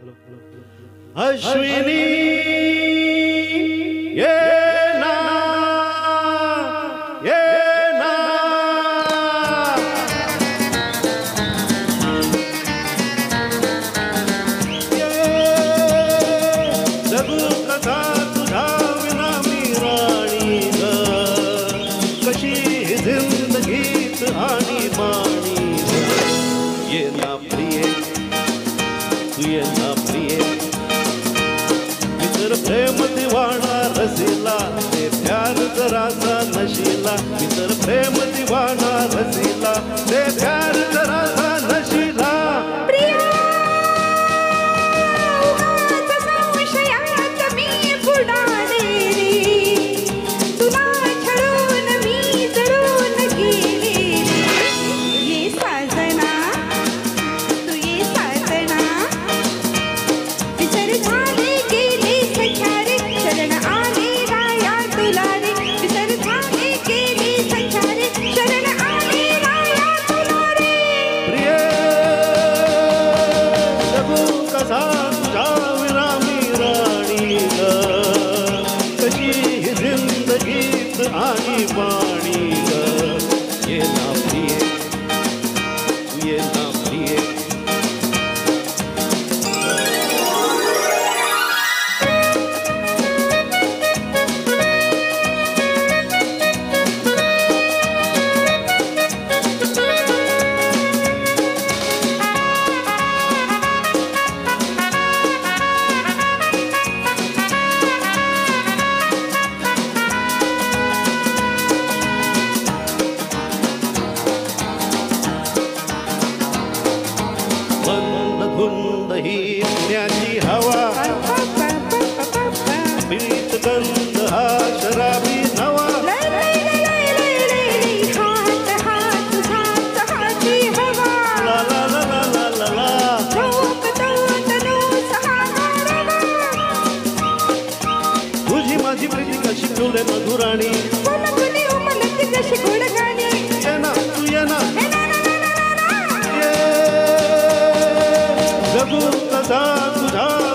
अश्विनी ये ना ये ना जगू कथा तुझा विना मी राणी ग कशी जिंदगीत आणि बाणी ये ना प्रिये तू ये ना प्रिये प्रेम दिवाना रसिला ते प्यार जरासा नशिला मित्र प्रेम दिवाना रसिला ते प्यार जरासा नशिला प्रिया उगाच संशयात मी बुडाले रे तुला छळून मी जळून गेले ये साजना तू ये साजना विसर झाले शरण आले राया तुला रे विसर झाले गेले संचारे शरण आले राया तुला रे प्रिय जगू कसा तुझा विना मी राणी ग कशी ही जिंदगीत आणि बाणी ग ये ना प्रिय तू ये ना प्रिय धुंद ही पुण्याची हवा पीत गंध हा शराबी नवा ला ला ला ला ला ला ला तुझी माझी प्रीती कशी फुले मधुराणी ये ना तू ये ना जगू कसा तुझा